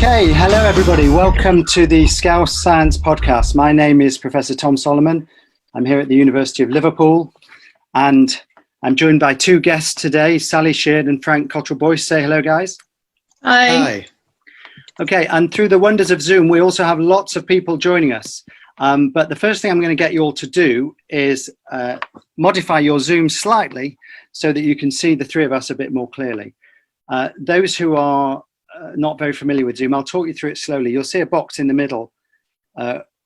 Okay, hello everybody. Welcome to the Scouse Science Podcast. My name is Professor Tom Solomon. I'm here at the University of Liverpool, and I'm joined by two guests today, Sally Sheard and Frank Cottrell Boyce. Say hello, guys. Hi. Hi. Okay, and through the wonders of Zoom, we also have lots of people joining us. But the first thing I'm going to get you all to do is modify your Zoom slightly so that you can see the three of us a bit more clearly. Those who are not very familiar with Zoom, I'll talk you through it slowly. You'll see a box in the middle,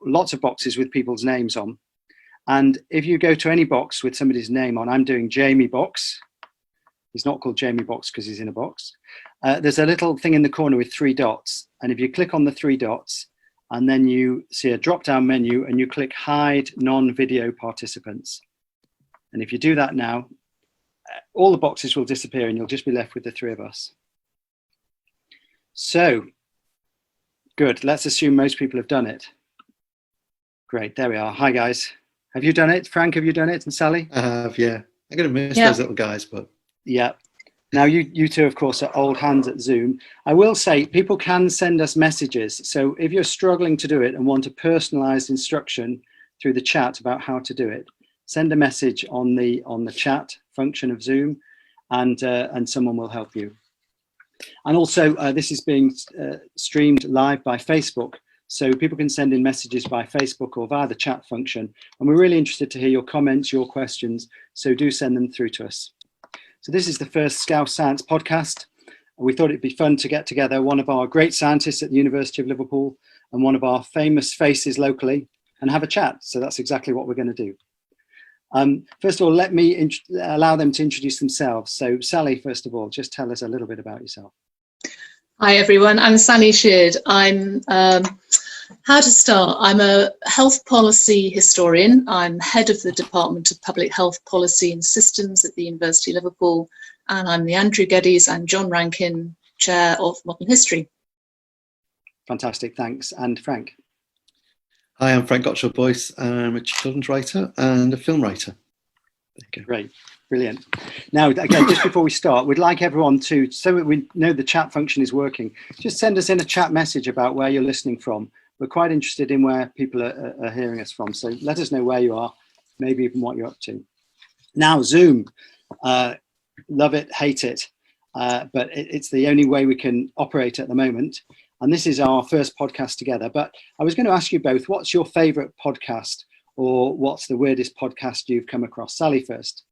lots of boxes with people's names on. And if you go to any box with somebody's name on, I'm doing Jamie Box. He's not called Jamie Box because he's in a box. There's a little thing in the corner with three dots. And if you click on the three dots, and then you see a drop-down menu and you click Hide Non-Video Participants. And if you do that now, all the boxes will disappear and you'll just be left with the three of us. So, good. Let's assume most people have done it. Great, there we are. Hi, guys. Have you done it? Frank, have you done it? And Sally? I have, yeah. I'm going to miss those little guys, but... Yeah. Now, you two, of course, are old hands at Zoom. I will say people can send us messages. So if you're struggling to do it and want a personalized instruction through the chat about how to do it, send a message on the chat function of Zoom, and someone will help you. And also, this is being streamed live by Facebook. So people can send in messages by Facebook or via the chat function. And we're really interested to hear your comments, your questions. So do send them through to us. So this is the first Scouse Science Podcast. We thought it'd be fun to get together one of our great scientists at the University of Liverpool and one of our famous faces locally and have a chat. So that's exactly what we're going to do. First of all, let me allow them to introduce themselves. So Sally, first of all, just tell us a little bit about yourself. Hi, everyone. I'm Sally Sheard. I'm, how to start? I'm a health policy historian. I'm head of the Department of Public Health Policy and Systems at the University of Liverpool. And I'm the Andrew Geddes and John Rankin Chair of Modern History. Fantastic, thanks. And Frank? Hi, I'm Frank Cottrell Boyce. I'm a children's writer and a film writer. There you go. Great, brilliant. Now, again, just before we start, we'd like everyone to, so that we know the chat function is working, just send us in a chat message about where you're listening from. We're quite interested in where people are hearing us from. So let us know where you are, maybe even what you're up to. Now, Zoom, love it, hate it, but it's the only way we can operate at the moment. And this is our first podcast together. But I was going to ask you both, what's your favorite podcast, or what's the weirdest podcast you've come across? Sally first.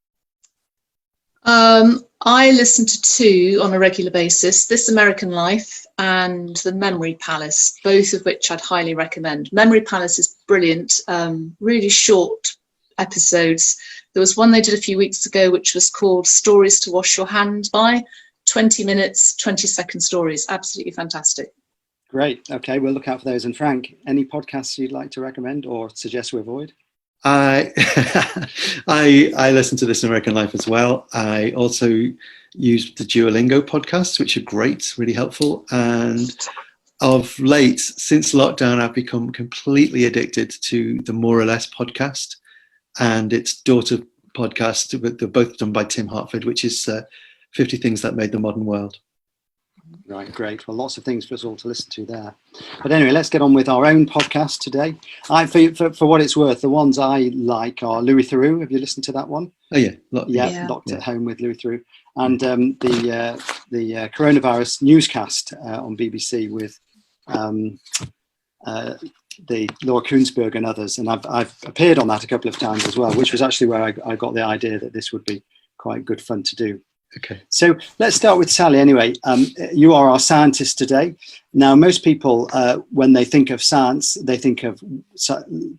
I listen to two on a regular basis, This American Life and The Memory Palace, both of which I'd highly recommend. Memory Palace is brilliant, really short episodes. There was one they did a few weeks ago, which was called Stories to Wash Your Hands By, 20 minutes, 20-second stories. Absolutely fantastic. Great. Okay, we'll look out for those. And Frank, any podcasts you'd like to recommend or suggest we avoid? I listen to This American Life as well. I also use the Duolingo podcasts, which are great, really helpful. And of late, since lockdown, I've become completely addicted to the More or Less podcast and its daughter podcast. They're both done by Tim Hartford, which is 50 Things That Made the Modern World. Right, great. Well, lots of things for us all to listen to there. But anyway, let's get on with our own podcast today. For what it's worth, the ones I like are Louis Theroux. Have you listened to that one? Oh, yeah. Locked at Home with Louis Theroux. And the coronavirus newscast on BBC with the Laura Koonsberg and others. And I've appeared on that a couple of times as well, which was actually where I got the idea that this would be quite good fun to do. Okay. So let's start with Sally anyway. You are our scientist today. Now, most people, when they think of science, they think of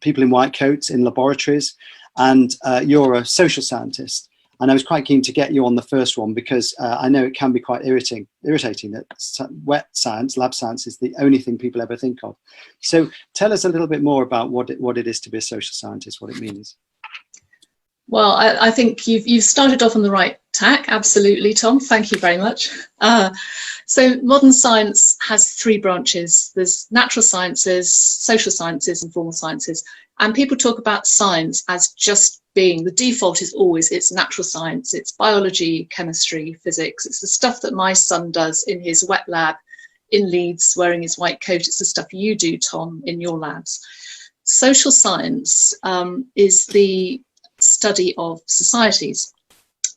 people in white coats in laboratories, and you're a social scientist. And I was quite keen to get you on the first one because I know it can be quite irritating that wet science, lab science, is the only thing people ever think of. So tell us a little bit more about what it is to be a social scientist, what it means. Well, I think you've started off on the right tack. Absolutely, Tom. Thank you very much. So modern science has three branches. There's natural sciences, social sciences, and formal sciences. And people talk about science as just being, the default is always it's natural science, it's biology, chemistry, physics. It's the stuff that my son does in his wet lab in Leeds wearing his white coat. It's the stuff you do, Tom, in your labs. Social science is the study of societies,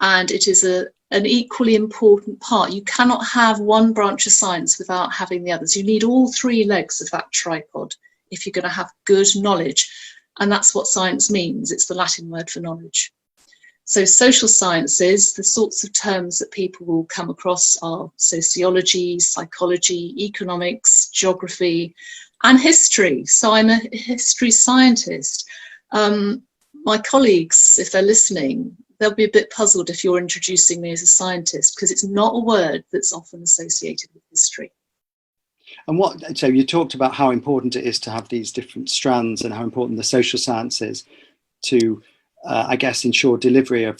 and it is an equally important part. You cannot have one branch of science without having the others. You need all three legs of that tripod if you're going to have good knowledge, and that's what science means. It's the Latin word for knowledge. So social sciences, the sorts of terms that people will come across are sociology, psychology, economics, geography, and history. So I'm a history scientist. My colleagues, if they're listening, they'll be a bit puzzled if you're introducing me as a scientist, because it's not a word that's often associated with history. And so you talked about how important it is to have these different strands and how important the social science is to, I guess, ensure delivery of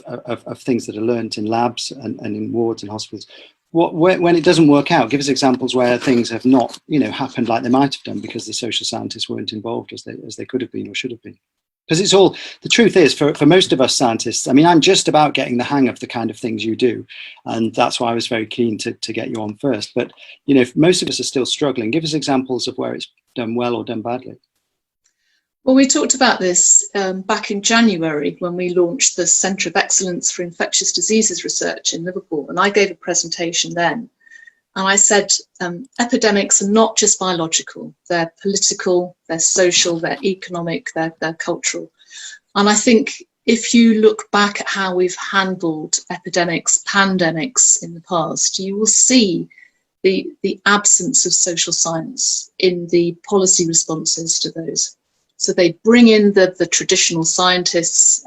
things that are learned in labs and in wards and hospitals. When it doesn't work out, give us examples where things have not, happened like they might have done because the social scientists weren't involved as they could have been or should have been. Because it's all, the truth is, for most of us scientists, I mean, I'm just about getting the hang of the kind of things you do. And that's why I was very keen to get you on first. But, if most of us are still struggling, give us examples of where it's done well or done badly. Well, we talked about this back in January when we launched the Centre of Excellence for Infectious Diseases Research in Liverpool. And I gave a presentation then. And I said, epidemics are not just biological, they're political, they're social, they're economic, they're cultural. And I think if you look back at how we've handled epidemics, pandemics in the past, you will see the absence of social science in the policy responses to those. So they bring in the traditional scientists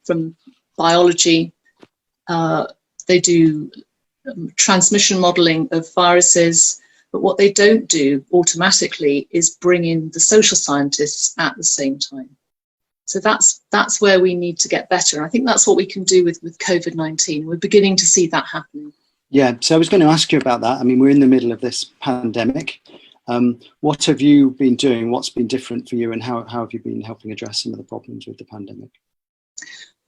from biology, they do transmission modelling of viruses, but what they don't do automatically is bring in the social scientists at the same time. So that's where we need to get better. I think that's what we can do with COVID-19. We're beginning to see that happening. Yeah, so I was going to ask you about that. I mean, we're in the middle of this pandemic. What have you been doing? What's been different for you, and how have you been helping address some of the problems with the pandemic?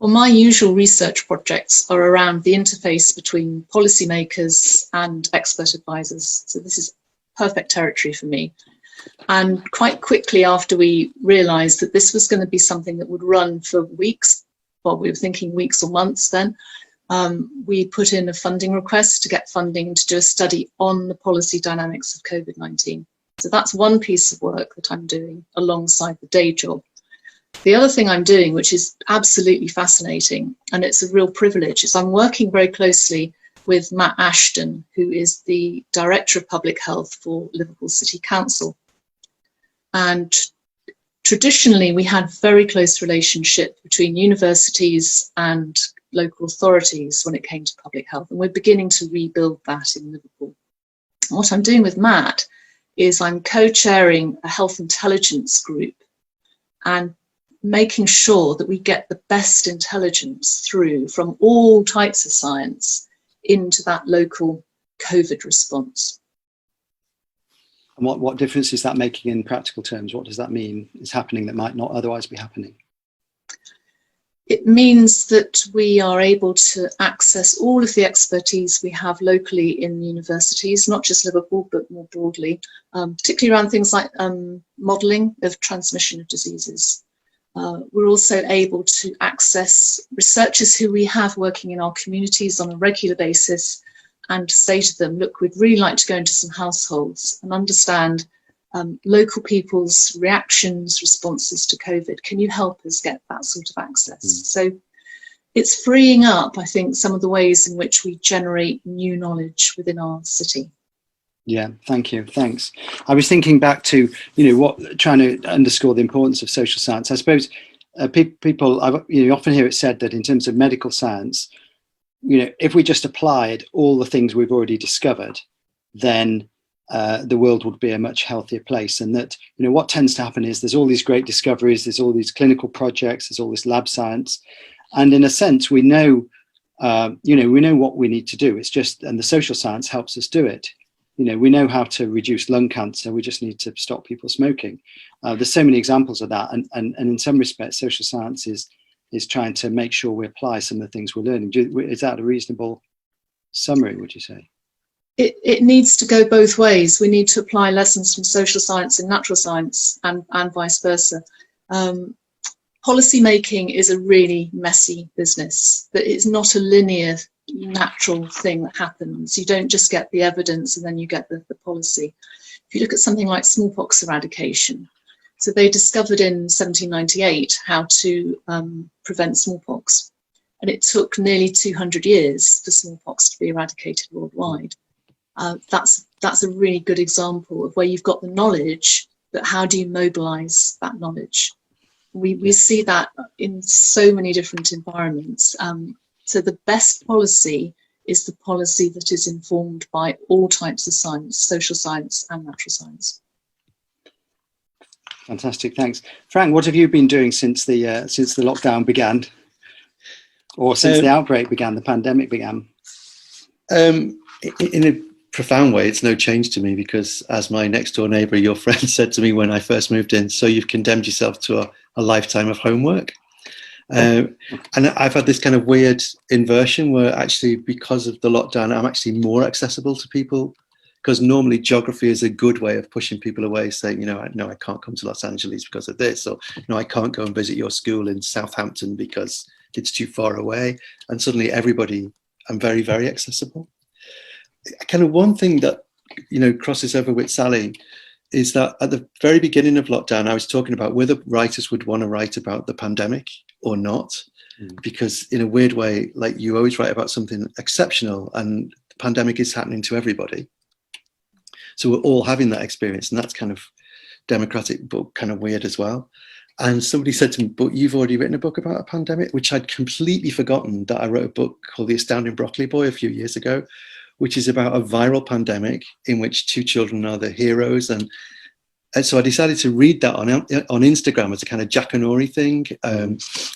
Well, my usual research projects are around the interface between policymakers and expert advisors. So this is perfect territory for me. And quite quickly after we realised that this was going to be something that would run for weeks, well, we were thinking weeks or months then, we put in a funding request to get funding to do a study on the policy dynamics of COVID-19. So that's one piece of work that I'm doing alongside the day job. The other thing I'm doing, which is absolutely fascinating, and it's a real privilege, is I'm working very closely with Matt Ashton, who is the Director of Public Health for Liverpool City Council. And traditionally, we had very close relationship between universities and local authorities when it came to public health, and we're beginning to rebuild that in Liverpool. And what I'm doing with Matt is I'm co-chairing a health intelligence group and making sure that we get the best intelligence through from all types of science into that local COVID response. And what difference is that making in practical terms? What does that mean is happening that might not otherwise be happening? It means that we are able to access all of the expertise we have locally in universities, not just Liverpool, but more broadly, particularly around things like modelling of transmission of diseases. We're also able to access researchers who we have working in our communities on a regular basis and say to them, look, we'd really like to go into some households and understand local people's reactions, responses to COVID. Can you help us get that sort of access? So it's freeing up, I think, some of the ways in which we generate new knowledge within our city. Yeah, thank you. Thanks. I was thinking back to, trying to underscore the importance of social science. I suppose people, often hear it said that in terms of medical science, if we just applied all the things we've already discovered, then the world would be a much healthier place. And that, what tends to happen is there's all these great discoveries, there's all these clinical projects, there's all this lab science. And in a sense, we know what we need to do. It's just, and the social science helps us do it. We know how to reduce lung cancer. We just need to stop people smoking. There's so many examples of that. And in some respects, social science is trying to make sure we apply some of the things we're learning. Is that a reasonable summary, would you say? it needs to go both ways. We need to apply lessons from social science and natural science, and vice versa. Policy making is a really messy business. That it's not a linear, natural thing that happens. You don't just get the evidence and then you get the policy. If you look at something like smallpox eradication, so they discovered in 1798 how to prevent smallpox, and it took nearly 200 years for smallpox to be eradicated worldwide. That's a really good example of where you've got the knowledge, but how do you mobilize that knowledge? We see that in so many different environments. So the best policy is the policy that is informed by all types of science, social science and natural science. Fantastic, thanks. Frank, what have you been doing since the lockdown began? Or since the outbreak began, the pandemic began? In a profound way, it's no change to me, because as my next door neighbour, your friend, said to me when I first moved in, so you've condemned yourself to a lifetime of homework. And I've had this kind of weird inversion where actually, because of the lockdown, I'm actually more accessible to people, because normally geography is a good way of pushing people away, saying, no, I can't come to Los Angeles because of this, or no, I can't go and visit your school in Southampton because it's too far away. And suddenly everybody, I'm very, very accessible. Kind of one thing that, crosses over with Sally is that at the very beginning of lockdown, I was talking about whether writers would want to write about the pandemic or not, because in a weird way, like, you always write about something exceptional, and the pandemic is happening to everybody. So we're all having that experience, and that's kind of democratic, but kind of weird as well. And somebody said to me, but you've already written a book about a pandemic, which I'd completely forgotten that I wrote a book called The Astounding Broccoli Boy a few years ago, which is about a viral pandemic in which two children are the heroes. And so I decided to read that on Instagram as a kind of Jackanory thing.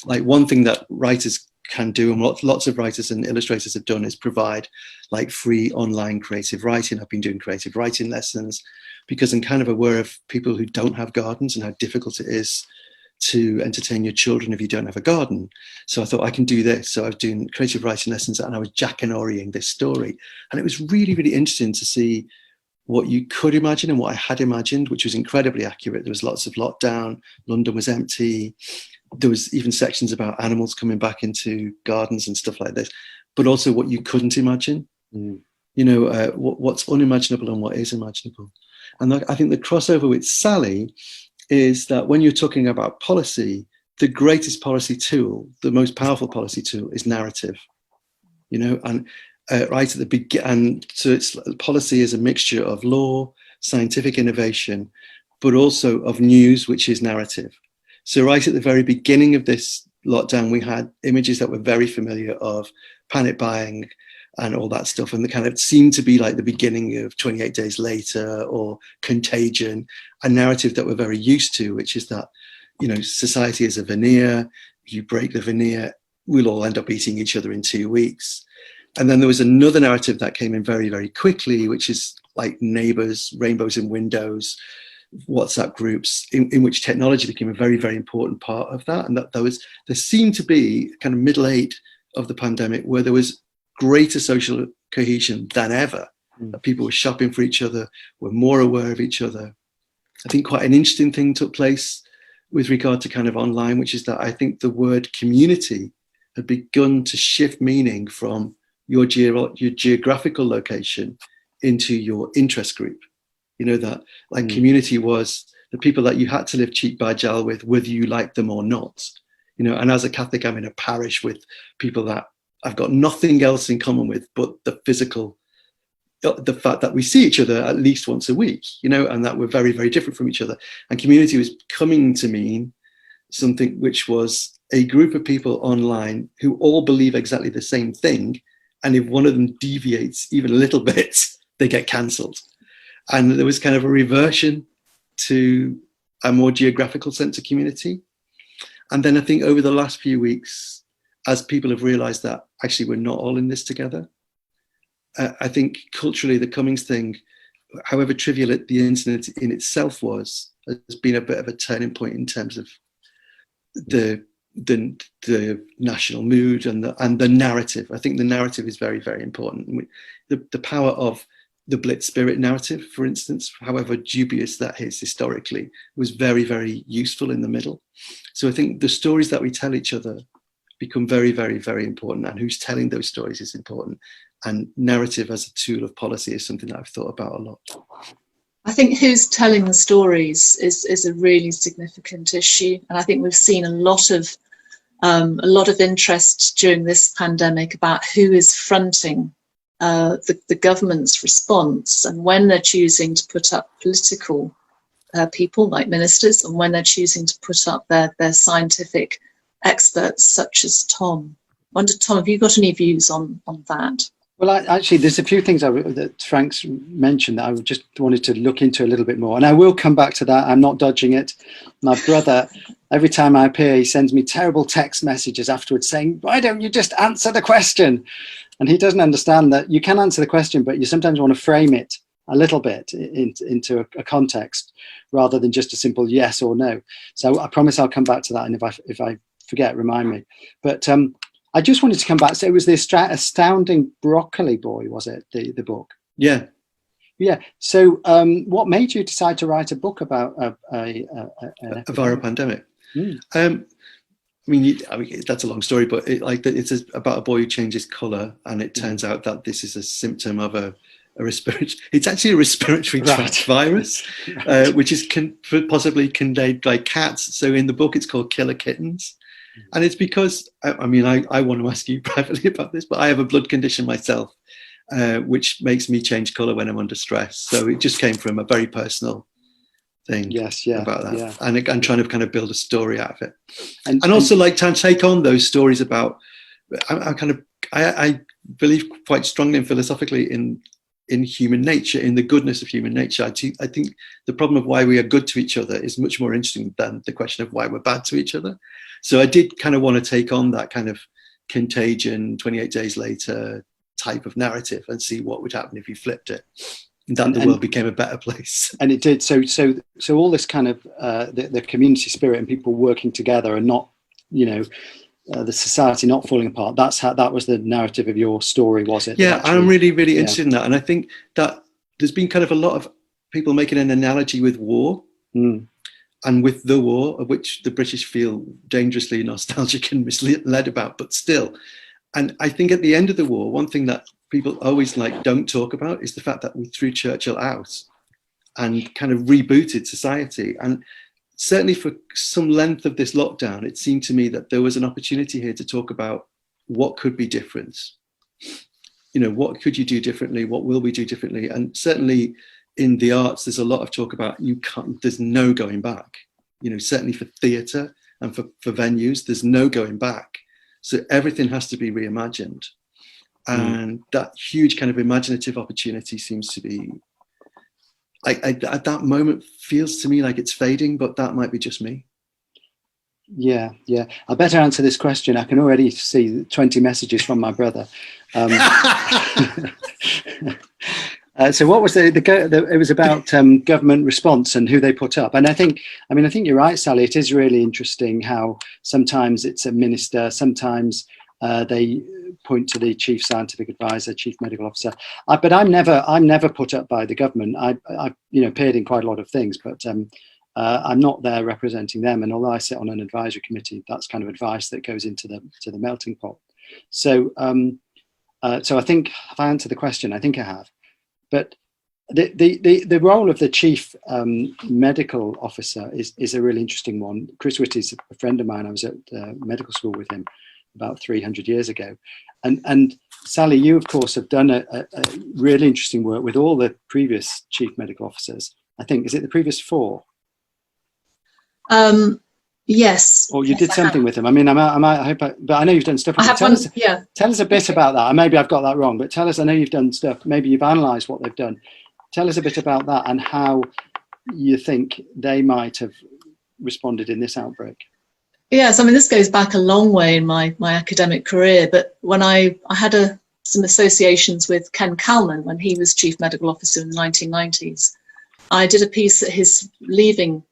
Like, one thing that writers can do, and lots of writers and illustrators have done, is provide like free online creative writing. I've been doing creative writing lessons because I'm kind of aware of people who don't have gardens and how difficult it is to entertain your children if you don't have a garden. So I thought, I can do this. So I was doing creative writing lessons, and I was Jackanorying this story. And it was really, really interesting to see what you could imagine and what I had imagined, which was incredibly accurate. There was lots of lockdown, London was empty. There was even sections about animals coming back into gardens and stuff like this, but also what you couldn't imagine, what's unimaginable and what is imaginable. And I think the crossover with Sally is that when you're talking about policy, the greatest policy tool, the most powerful policy tool, is narrative, and right at the beginning. And so policy is a mixture of law, scientific innovation, but also of news, which is narrative. So right at the very beginning of this lockdown, we had images that were very familiar of panic buying and all that stuff, and they kind of seemed to be like the beginning of 28 Days Later or Contagion, a narrative that we're very used to, which is that, society is a veneer. You break the veneer, we'll all end up eating each other in 2 weeks. And then there was another narrative that came in very, very quickly, which is like neighbours, rainbows in windows, WhatsApp groups, in which technology became a very, very important part of that. And that there seemed to be kind of middle eight of the pandemic where there was greater social cohesion than ever. That people were shopping for each other, were more aware of each other. I think quite an interesting thing took place with regard to kind of online, which is that I think the word community had begun to shift meaning from your geographical location into your interest group. That like community was the people that you had to live cheek by jowl with, whether you liked them or not. And as a Catholic, I'm in a parish with people that I've got nothing else in common with but the fact that we see each other at least once a week, and that we're very, very different from each other. And community was coming to mean something which was a group of people online who all believe exactly the same thing. And if one of them deviates even a little bit, they get cancelled. And there was kind of a reversion to a more geographical sense of community. And then I think over the last few weeks, as people have realized that actually we're not all in this together, I think culturally the Cummings thing, however trivial the incident in itself was, has been a bit of a turning point in terms of the national mood and the narrative. I think the narrative is very, very important. The power of the Blitz spirit narrative, for instance, however dubious that is historically, was very, very useful in the middle. So I think the stories that we tell each other become very, very, very important, and who's telling those stories is important. And narrative as a tool of policy is something that I've thought about a lot. I think who's telling the stories is a really significant issue, and I think we've seen a lot of interest during this pandemic about who is fronting the government's response, and when they're choosing to put up political people like ministers, and when they're choosing to put up their scientific experts such as Tom. I wonder, Tom, have you got any views on that? Well, actually, there's a few things that Frank's mentioned that I just wanted to look into a little bit more. And I will come back to that. I'm not dodging it. My brother, every time I appear, he sends me terrible text messages afterwards saying, why don't you just answer the question? And he doesn't understand that you can answer the question, but you sometimes want to frame it a little bit into a context rather than just a simple yes or no. So I promise I'll come back to that. And if I forget, remind me. But I just wanted to come back. So it was the Astounding Broccoli Boy, was it, the book? Yeah. Yeah. So what made you decide to write a book about a viral pandemic? Mm. I mean, that's a long story, but it's about a boy who changes colour, and it turns out that this is a symptom of a respiratory. It's actually a respiratory tract virus, which is possibly conveyed by cats. So in the book, it's called Killer Kittens. And it's because, I want to ask you privately about this, but I have a blood condition myself, which makes me change colour when I'm under stress. So it just came from a very personal thing about that. Yeah. And I'm trying to kind of build a story out of it. And also like to take on those stories about, I believe quite strongly and philosophically in human nature, in the goodness of human nature. I think the problem of why we are good to each other is much more interesting than the question of why we're bad to each other. So I did kind of want to take on that kind of Contagion, 28 Days Later type of narrative and see what would happen if you flipped it. And the world became a better place. And it did. So all this kind of the community spirit and people working together and not, the society not falling apart. That was the narrative of your story, was it? Yeah, I'm really, really interested in that. And I think that there's been kind of a lot of people making an analogy with war and with the war, of which the British feel dangerously nostalgic and misled about, but still. And I think at the end of the war, one thing that people always don't talk about is the fact that we threw Churchill out and kind of rebooted society. And certainly for some length of this lockdown, it seemed to me that there was an opportunity here to talk about what could be different. What could you do differently? What will we do differently? And certainly in the arts, there's a lot of talk about there's no going back. Certainly for theatre and for venues, there's no going back. So everything has to be reimagined. And that huge kind of imaginative opportunity seems to be, at that moment, feels to me like it's fading, but that might be just me. Yeah. I better answer this question. I can already see 20 messages from my brother. So what was it was about government response and who they put up. And I think you're right, Sally. It is really interesting how sometimes it's a minister, sometimes they point to the chief scientific advisor, chief medical officer. But I'm never put up by the government. I appeared in quite a lot of things, but I'm not there representing them. And although I sit on an advisory committee, that's kind of advice that goes into the melting pot. So I think, have I answered the question? I think I have. But the role of the chief medical officer is a really interesting one. Chris Whitty's a friend of mine. I was at medical school with him about 300 years ago. And Sally, you, of course, have done a really interesting work with all the previous chief medical officers. I think, is it the previous 4? Yes. Or you did something with them. I know you've done stuff with them. Tell us a bit about that. Maybe I've got that wrong, but tell us, I know you've done stuff. Maybe you've analysed what they've done. Tell us a bit about that and how you think they might have responded in this outbreak. Yes, this goes back a long way in my academic career, but when I had some associations with Ken Kalman when he was Chief Medical Officer in the 1990s. I did a piece at his leaving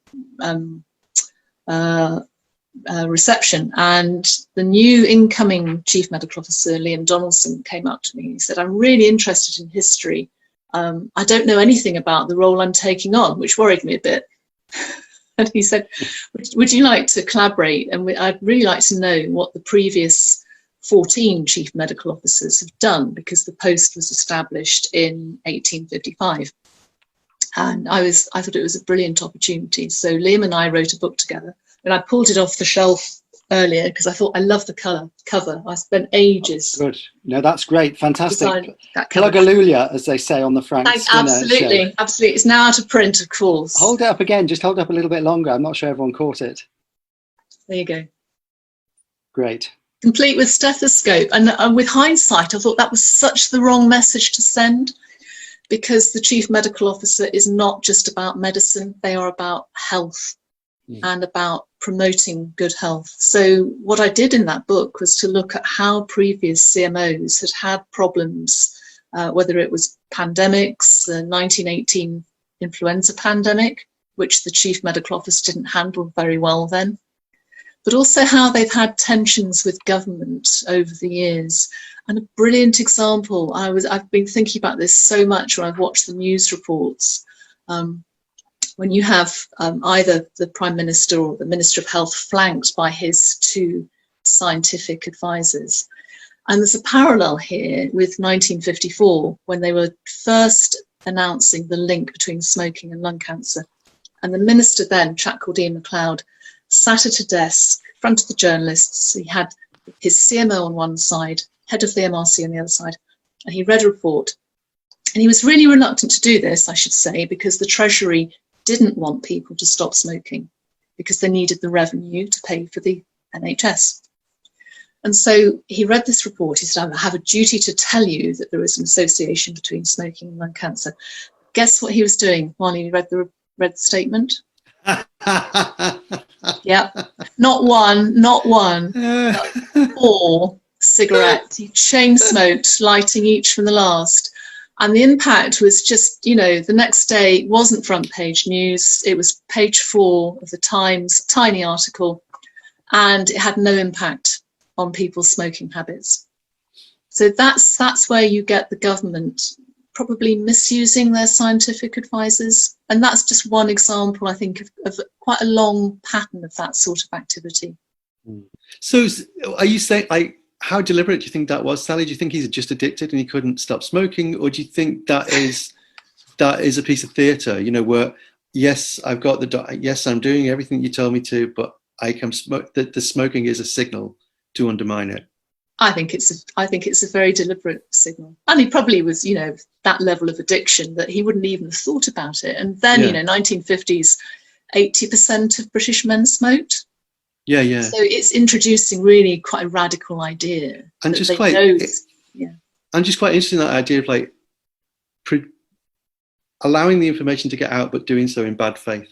reception, and the new incoming Chief Medical Officer, Liam Donaldson, came up to me and he said, I'm really interested in history I don't know anything about the role I'm taking on, which worried me a bit. And he said, would you like to collaborate? And I'd really like to know what the previous 14 chief medical officers have done, because the post was established in 1855. And I thought it was a brilliant opportunity. So Liam and I wrote a book together, and I pulled it off the shelf earlier because I thought I love the cover. I spent ages. Good. No, that's great. Fantastic. Cover. Plug-a-lulia, as they say on the Frank Skinner absolutely, show. Absolutely. It's now out of print, of course. Hold it up again. Just hold it up a little bit longer. I'm not sure everyone caught it. There you go. Great. Complete with stethoscope. And with hindsight, I thought that was such the wrong message to send, because the chief medical officer is not just about medicine. They are about health and about promoting good health. So what I did in that book was to look at how previous CMOs had problems, whether it was pandemics, the 1918 influenza pandemic, which the chief medical officer didn't handle very well then, but also how they've had tensions with government over the years. And a brilliant example, I've been thinking about this so much when I've watched the news reports, when you have either the Prime Minister or the Minister of Health flanked by his two scientific advisors. And there's a parallel here with 1954, when they were first announcing the link between smoking and lung cancer. And the minister then, a chap called Ian MacLeod, sat at a desk in front of the journalists. He had his CMO on one side, head of the MRC on the other side, and he read a report. And he was really reluctant to do this, I should say, because the Treasury didn't want people to stop smoking because they needed the revenue to pay for the NHS. And so he read this report. He said, I have a duty to tell you that there is an association between smoking and lung cancer. Guess what he was doing while he read the statement? Yeah, not one, but 4 cigarettes. He chain smoked, lighting each from the last. And the impact was just, the next day it wasn't front page news. It was page 4 of the Times, tiny article, and it had no impact on people's smoking habits. So that's where you get the government probably misusing their scientific advisors. And that's just one example, I think, of quite a long pattern of that sort of activity. So are you saying, how deliberate do you think that was, Sally? Do you think he's just addicted and he couldn't stop smoking? Or do you think that is a piece of theatre, where, yes, I've got yes, I'm doing everything you told me to, but I can smoke, the smoking is a signal to undermine it? I think it's a very deliberate signal. And he probably was, that level of addiction that he wouldn't even have thought about it. And then, 1950s, 80% of British men smoked. Yeah. So it's introducing really quite a radical idea. And just quite interested in that idea of allowing the information to get out, but doing so in bad faith.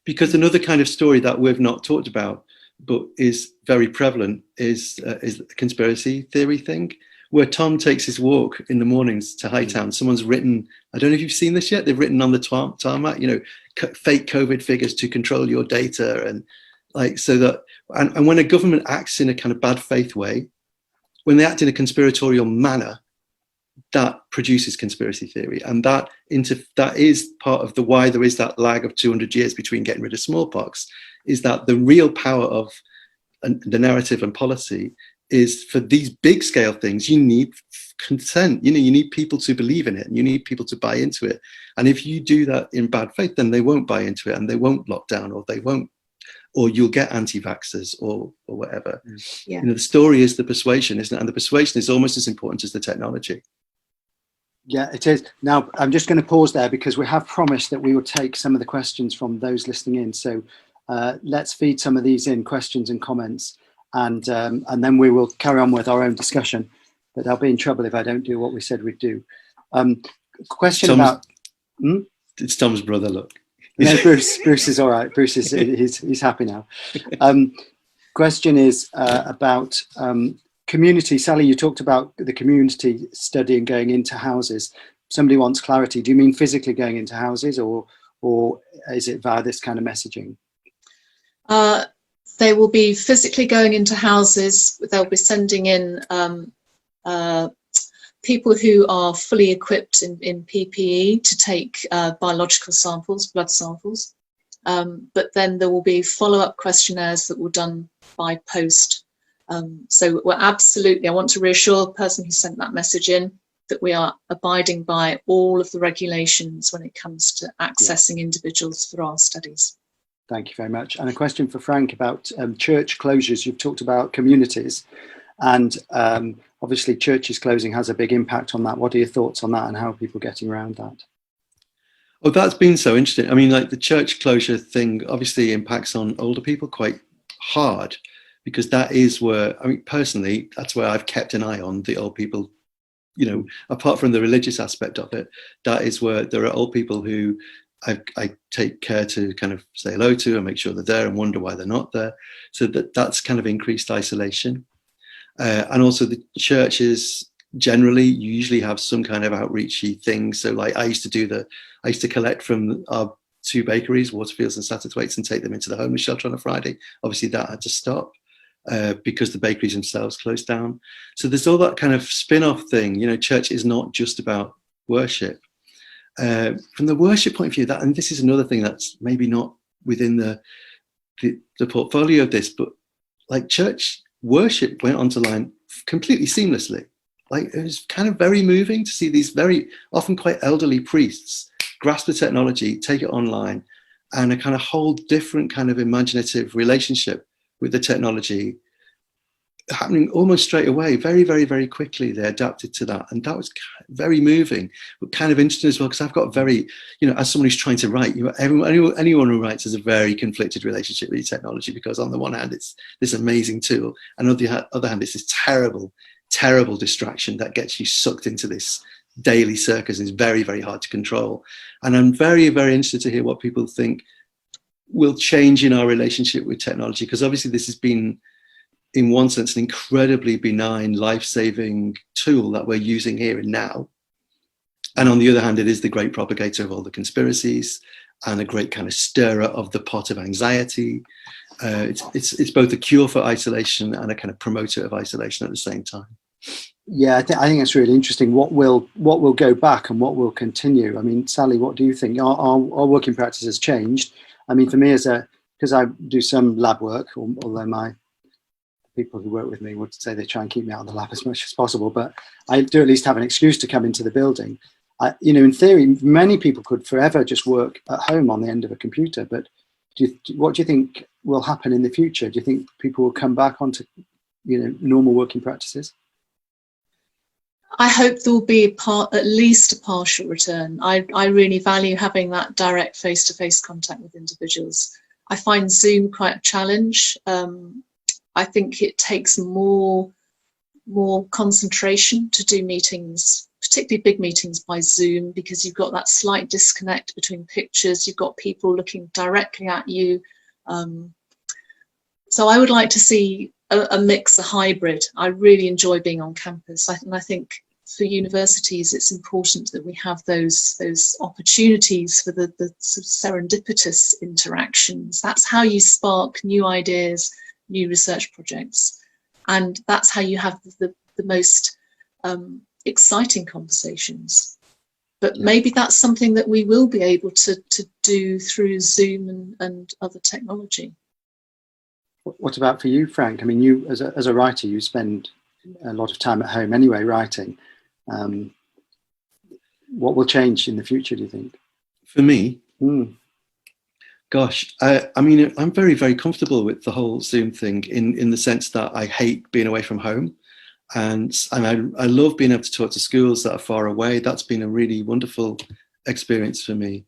Because another kind of story that we've not talked about, but is very prevalent, is the conspiracy theory thing, where Tom takes his walk in the mornings to Hightown. Someone's written, I don't know if you've seen this yet, they've written on the tarmac, fake COVID figures to control your data, and so that, and when a government acts in a kind of bad faith way, when they act in a conspiratorial manner, that produces conspiracy theory. And that is part of why there is that lag of 200 years between getting rid of smallpox, is that the real power of the narrative and policy is, for these big scale things, you need consent. You need people to believe in it, and you need people to buy into it. And if you do that in bad faith, then they won't buy into it, and they won't lock down, or you'll get anti-vaxxers or whatever. Yeah. The story is the persuasion, isn't it? And the persuasion is almost as important as the technology. Yeah, it is. Now, I'm just going to pause there because we have promised that we would take some of the questions from those listening in. So let's feed some of these in, questions and comments, and then we will carry on with our own discussion. But I'll be in trouble if I don't do what we said we'd do. Question about... It's Tom's brother, look. No, Bruce is all right. Bruce is he's happy now. Question is about community. Sally, you talked about the community study and going into houses. Somebody wants clarity. Do you mean physically going into houses, or is it via this kind of messaging? They will be physically going into houses. They'll be sending in people who are fully equipped in PPE to take biological samples, blood samples. But then there will be follow-up questionnaires that were done by post. So we're absolutely, I want to reassure the person who sent that message in that we are abiding by all of the regulations when it comes to accessing individuals for our studies. Thank you very much. And a question for Frank about church closures. You've talked about communities, and obviously churches closing has a big impact on that. What are your thoughts on that, and how are people getting around that? Oh, that's been so interesting. I mean, like the church closure thing obviously impacts on older people quite hard, because that is where, I mean, personally, that's where I've kept an eye on the old people. You know, apart from the religious aspect of it, that is where there are old people who I take care to kind of say hello to and make sure they're there and wonder why they're not there. So that's kind of increased isolation. And also the churches generally usually have some kind of outreachy thing. So like I used to collect from our 2 bakeries, Waterfields and Satterthwaite's, and take them into the homeless shelter on a Friday. Obviously that had to stop because the bakeries themselves closed down. So there's all that kind of spin-off thing. You know, church is not just about worship. From the worship point of view, and this is another thing that's maybe not within the portfolio of this, but like church worship went online completely seamlessly. Like it was kind of very moving to see these very often quite elderly priests grasp the technology, take it online, and a kind of whole different kind of imaginative relationship with the technology happening almost straight away. Very, very, very quickly they adapted to that, and that was very moving, but kind of interesting as well, because I've got very, you know, as someone who's trying to write, you know, anyone who writes has a very conflicted relationship with technology, because on the one hand it's this amazing tool, and on the other hand it's this terrible distraction that gets you sucked into this daily circus and is very, very hard to control. And I'm very, very interested to hear what people think will change in our relationship with technology, because obviously this has been, in one sense, an incredibly benign, life-saving tool that we're using here and now. And on the other hand, it is the great propagator of all the conspiracies and a great kind of stirrer of the pot of anxiety. It's both a cure for isolation and a kind of promoter of isolation at the same time. Yeah, I think that's really interesting. What will go back and what will continue? I mean, Sally, what do you think? Our working practice has changed. I mean, for me, because I do some lab work, although my people who work with me would say they try and keep me out of the lab as much as possible, but I do at least have an excuse to come into the building. You know, in theory, many people could forever just work at home on the end of a computer, but what do you think will happen in the future? Do you think people will come back onto, you know, normal working practices? I hope there will be at least a partial return. I really value having that direct face-to-face contact with individuals. I find Zoom quite a challenge. I think it takes more concentration to do meetings, particularly big meetings by Zoom, because you've got that slight disconnect between pictures. You've got people looking directly at you. So I would like to see a mix, a hybrid. I really enjoy being on campus, and I think for universities it's important that we have those opportunities for the sort of serendipitous interactions. That's how you spark new ideas, new research projects, and that's how you have the most exciting conversations. But maybe that's something that we will be able to do through Zoom and other technology. What about for you, Frank? I mean, you as a writer, you spend a lot of time at home anyway writing. What will change in the future, do you think? For me? Gosh, I mean, I'm very, very comfortable with the whole Zoom thing in the sense that I hate being away from home. And I love being able to talk to schools that are far away. That's been a really wonderful experience for me.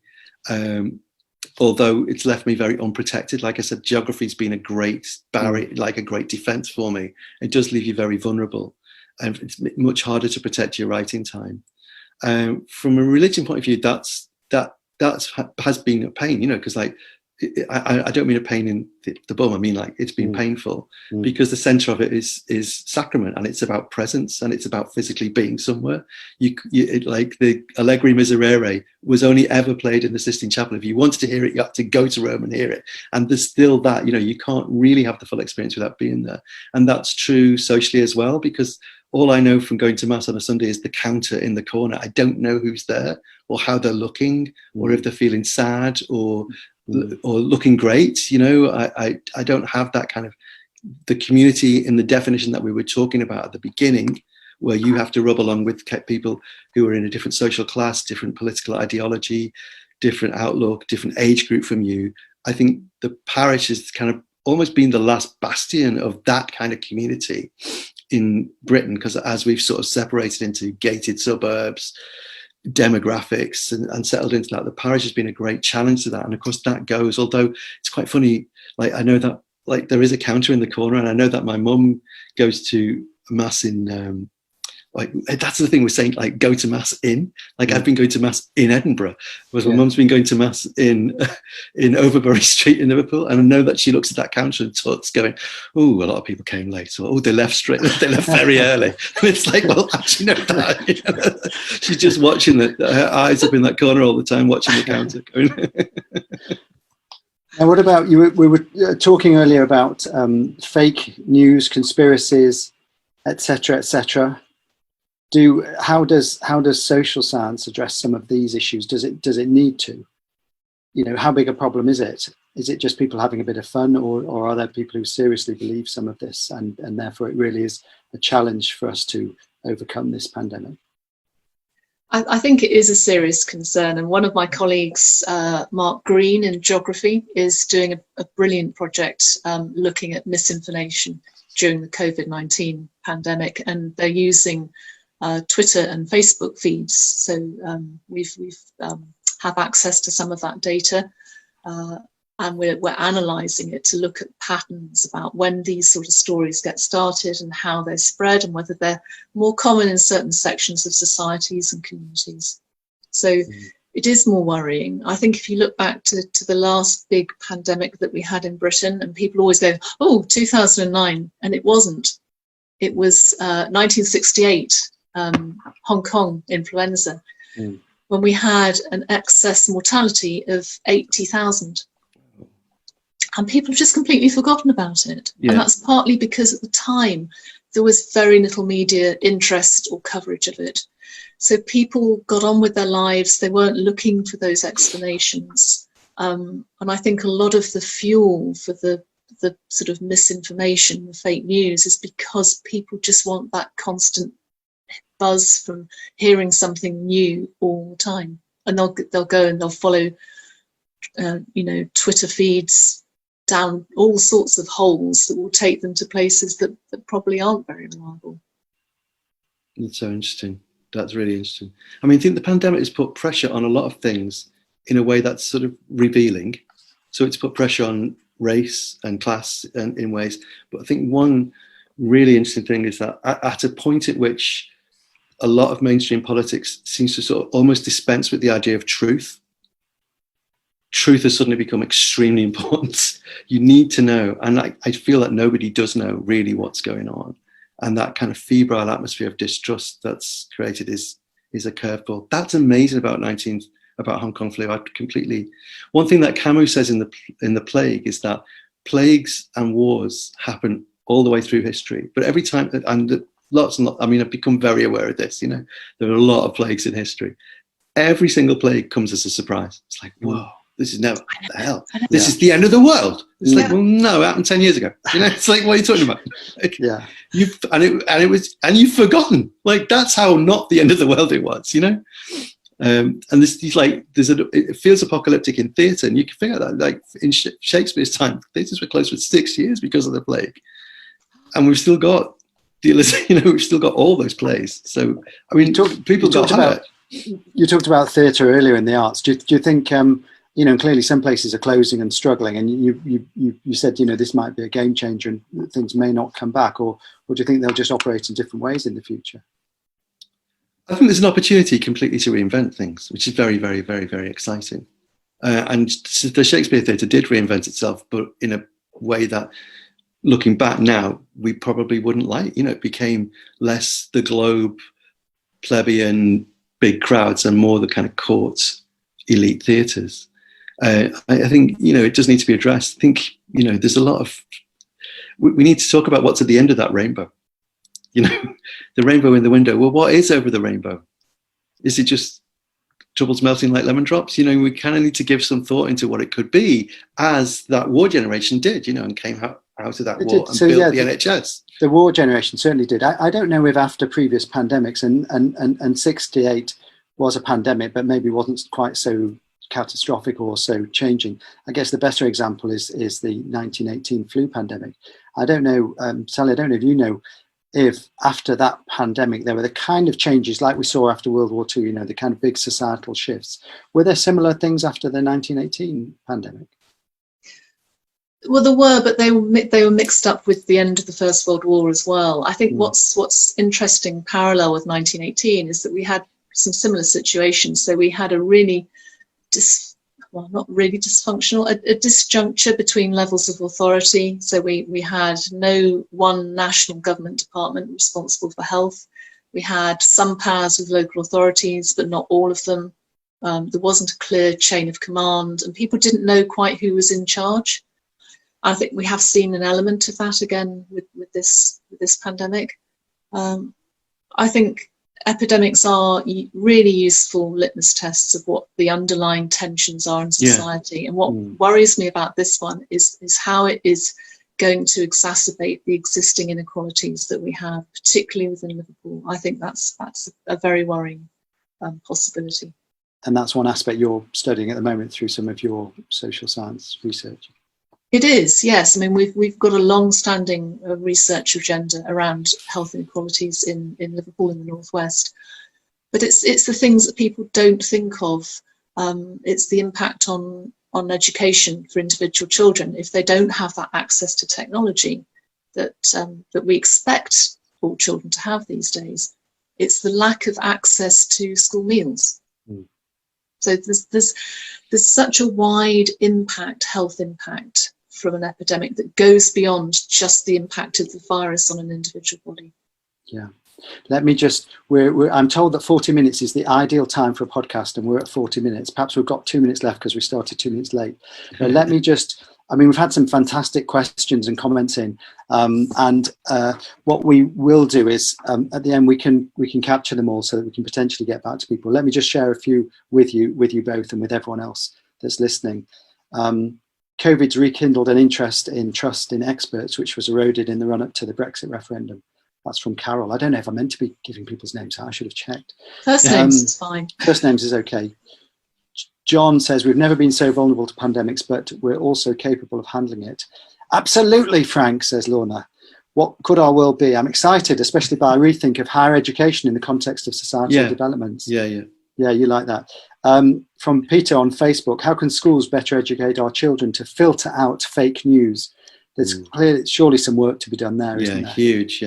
Although it's left me very unprotected. Like I said, geography's been a great barrier, like a great defense for me. It does leave you very vulnerable, and it's much harder to protect your writing time. From a religion point of view, that has been a pain, you know, because like, I don't mean a pain in the bum. I mean, like, it's been painful because the center of it is sacrament, and it's about presence, and it's about physically being somewhere. Like the Allegri Miserere was only ever played in the Sistine Chapel. If you wanted to hear it, you had to go to Rome and hear it. And there's still that, you can't really have the full experience without being there. And that's true socially as well, because all I know from going to Mass on a Sunday is the counter in the corner. I don't know who's there or how they're looking, or if they're feeling sad or looking great. I don't have that kind of the community in the definition that we were talking about at the beginning, where you have to rub along with people who are in a different social class, different political ideology, different outlook, different age group from you. I think the parish has kind of almost been the last bastion of that kind of community in Britain, because as we've sort of separated into gated suburbs, demographics, and settled into that, the parish has been a great challenge to that. And of course that goes, although it's quite funny, like I know that like there is a counter in the corner, and I know that my mum goes to Mass in like, that's the thing we're saying, like, go to Mass in, like, I've been going to Mass in Edinburgh, whereas my mum's been going to Mass in Overbury Street in Liverpool. And I know that she looks at that counter and tuts going, oh, a lot of people came late, or, oh, they left very early. And it's like, well, actually, no, that, she's just watching her eyes up in that corner all the time, watching the counter going. Now, what about you? We were talking earlier about fake news, conspiracies, etc., etc. How does social science address some of these issues? Does it need to? How big a problem is it? Is it just people having a bit of fun, or are there people who seriously believe some of this, and therefore it really is a challenge for us to overcome this pandemic? I think it is a serious concern, and one of my colleagues, Mark Green in geography, is doing a brilliant project looking at misinformation during the COVID-19 pandemic, and they're using Twitter and Facebook feeds. So we've have access to some of that data, and we're analysing it to look at patterns about when these sort of stories get started and how they're spread, and whether they're more common in certain sections of societies and communities. So it is more worrying. I think if you look back to the last big pandemic that we had in Britain, and people always go, oh, 2009, and it wasn't. It was 1968. Hong Kong influenza, when we had an excess mortality of 80,000. And people have just completely forgotten about it. Yeah. And that's partly because at the time there was very little media interest or coverage of it. So people got on with their lives. They weren't looking for those explanations. And I think a lot of the fuel for the sort of misinformation, the fake news, is because people just want that constant buzz from hearing something new all the time, and they'll go and they'll follow Twitter feeds down all sorts of holes that will take them to places that probably aren't very reliable. That's so interesting. That's really interesting. I mean, I think the pandemic has put pressure on a lot of things in a way that's sort of revealing. So it's put pressure on race and class and in ways, but I think one really interesting thing is that at a point at which a lot of mainstream politics seems to sort of almost dispense with the idea of truth. Truth has suddenly become extremely important. You need to know. And I feel that nobody does know really what's going on. And that kind of febrile atmosphere of distrust that's created is a curveball. That's amazing about Hong Kong flu. One thing that Camus says in the Plague is that plagues and wars happen all the way through history. But every time, and lots and lots, I mean, I've become very aware of this, there are a lot of plagues in history. Every single plague comes as a surprise. It's like, whoa, this is never, what the hell? This is the end of the world. It's like, well, no, it happened 10 years ago. It's like, what are you talking about? Like, you've forgotten. Like, that's how not the end of the world it was, And it feels apocalyptic in theatre, and you can figure that, like, in Shakespeare's time, theatres were closed for 6 years because of the plague. And we've still got we've still got all those plays. So, I mean, people got hurt. You talked about theatre earlier in the arts. Do you think, clearly some places are closing and struggling, and you said, this might be a game changer and things may not come back, or do you think they'll just operate in different ways in the future? I think there's an opportunity completely to reinvent things, which is very, very, very, very exciting. And the Shakespeare Theatre did reinvent itself, but in a way that, looking back now, we probably wouldn't like. It became less the globe, plebeian, big crowds, and more the kind of court, elite theatres. I think, it does need to be addressed. I think, there's a lot of, we need to talk about what's at the end of that rainbow. The rainbow in the window. Well, what is over the rainbow? Is it just troubles melting like lemon drops? We kind of need to give some thought into what it could be, as that war generation did, and came out of that war and built the NHS. The war generation certainly did. I don't know if after previous pandemics, and 68 was a pandemic, but maybe wasn't quite so catastrophic or so changing. I guess the better example is the 1918 flu pandemic. I don't know, Sally, I don't know if you know, if after that pandemic there were the kind of changes like we saw after World War II, the kind of big societal shifts. Were there similar things after the 1918 pandemic? Well, there were, but they were mixed up with the end of the First World War as well. I think what's interesting parallel with 1918 is that we had some similar situations. So we had a really not really dysfunctional, a disjuncture between levels of authority. So we had no one national government department responsible for health. We had some powers with local authorities, but not all of them. There wasn't a clear chain of command, and people didn't know quite who was in charge. I think we have seen an element of that again with this pandemic. I think epidemics are really useful litmus tests of what the underlying tensions are in society. And what worries me about this one is how it is going to exacerbate the existing inequalities that we have, particularly within Liverpool. I think that's a very worrying possibility. And that's one aspect you're studying at the moment through some of your social science research. It is, yes. I mean, we've got a long-standing research agenda around health inequalities in Liverpool in the northwest, but it's the things that people don't think of. It's the impact on education for individual children if they don't have that access to technology that we expect all children to have these days. It's the lack of access to school meals. So there's such a wide health impact from an epidemic that goes beyond just the impact of the virus on an individual body. Yeah. Let me just, I'm told that 40 minutes is the ideal time for a podcast, and we're at 40 minutes. Perhaps we've got 2 minutes left because we started 2 minutes late. But let me just, we've had some fantastic questions and comments in. And what we will do is at the end, we can capture them all so that we can potentially get back to people. Let me just share a few with you both and with everyone else that's listening. COVID's rekindled an interest in trust in experts, which was eroded in the run-up to the Brexit referendum. That's from Carol. I don't know if I meant to be giving people's names. I should have checked. First names is fine. First names is okay. John says, we've never been so vulnerable to pandemics, but we're also capable of handling it. Absolutely, Frank, says Lorna. What could our world be? I'm excited, especially by a rethink of higher education in the context of societal developments. Yeah, you like that. From Peter on Facebook, how can schools better educate our children to filter out fake news? There's clearly, surely some work to be done there, isn't there? Huge,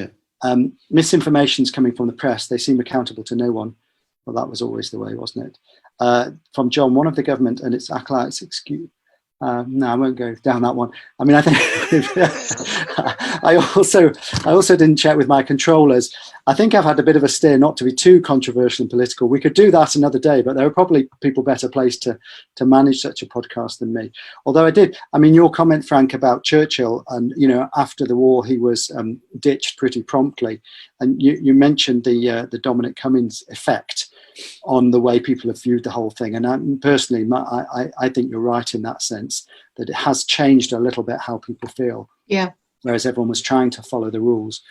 Misinformation's coming from the press. They seem accountable to no one. Well, that was always the way, wasn't it? From John, one of the government and its acolytes excuse. No, I won't go down that one. I think I also didn't check with my controllers. I think I've had a bit of a steer not to be too controversial and political. We could do that another day, but there are probably people better placed to manage such a podcast than me. Although I did, your comment, Frank, about Churchill, and after the war he was ditched pretty promptly, and you mentioned the Dominic Cummings effect on the way people have viewed the whole thing. And I think you're right in that sense, that it has changed a little bit how people feel. Yeah. Whereas everyone was trying to follow the rules.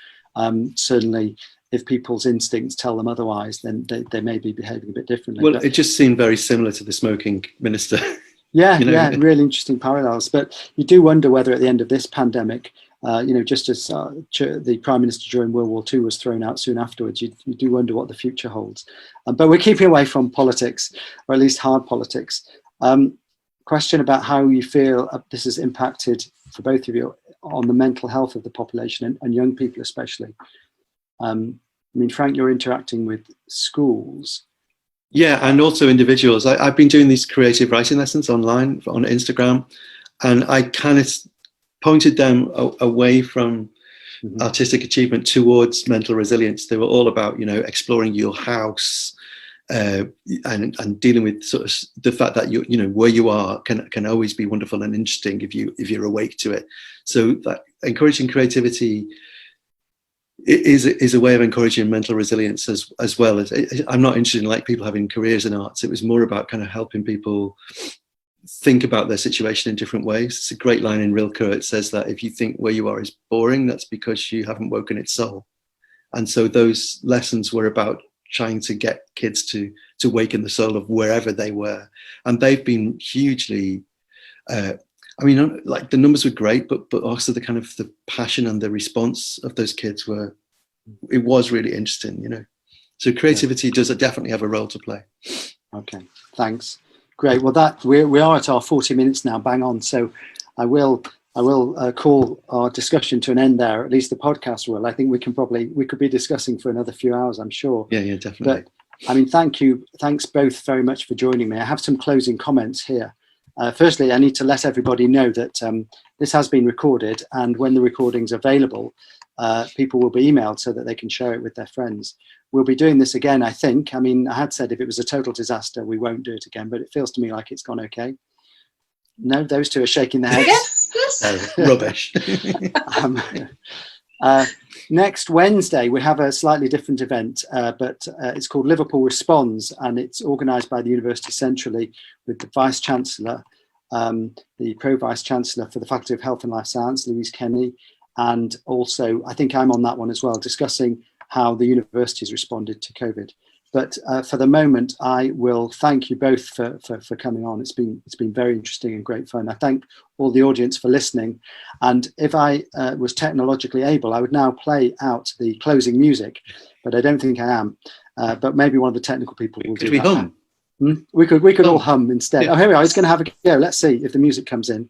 Certainly, if people's instincts tell them otherwise, then they may be behaving a bit differently. Well, it just seemed very similar to the smoking minister. Yeah, really interesting parallels. But you do wonder whether at the end of this pandemic, just as the Prime Minister during World War II was thrown out soon afterwards, you do wonder what the future holds. But we're keeping away from politics, or at least hard politics. Question about how you feel this has impacted, for both of you, on the mental health of the population and young people especially. Frank, you're interacting with schools. Yeah, and also individuals. I've been doing these creative writing lessons online on Instagram, and I kind of pointed them away from artistic achievement towards mental resilience. They were all about, exploring your house, and dealing with sort of the fact that where you are can always be wonderful and interesting if you're awake to it. So that encouraging creativity is a way of encouraging mental resilience as well. I'm not interested in people having careers in arts. It was more about kind of helping people think about their situation in different ways. It's a great line in Rilke. It says that if you think where you are is boring, that's because you haven't woken its soul. And so those lessons were about trying to get kids to waken the soul of wherever they were. And they've been hugely, the numbers were great, but also the kind of the passion and the response of those kids it was really interesting, So creativity does definitely have a role to play. Okay, thanks. Great. Well, we are at our 40 minutes now, bang on. So I will call our discussion to an end there. At least the podcast will. I think we could be discussing for another few hours, I'm sure. Yeah, definitely. But thanks both very much for joining me. I have some closing comments here. Firstly, I need to let everybody know that this has been recorded, and when the recording's available, people will be emailed so that they can share it with their friends. We'll be doing this again, I think. I had said if it was a total disaster, we won't do it again, but it feels to me like it's gone okay. No, those two are shaking their heads. Yes. Rubbish. Next Wednesday, we have a slightly different event, but it's called Liverpool Responds, and it's organised by the university centrally with the Vice-Chancellor, the Pro-Vice-Chancellor for the Faculty of Health and Life Science, Louise Kenny, and also, I think I'm on that one as well, discussing how the university has responded to COVID. But for the moment, I will thank you both for coming on. It's been very interesting and great fun. I thank all the audience for listening. And if I was technologically able, I would now play out the closing music, but I don't think I am. But maybe one of the technical people will do that. Could we hum? We could all hum instead. Yeah. Oh, here we are. It's going to have a go. Let's see if the music comes in.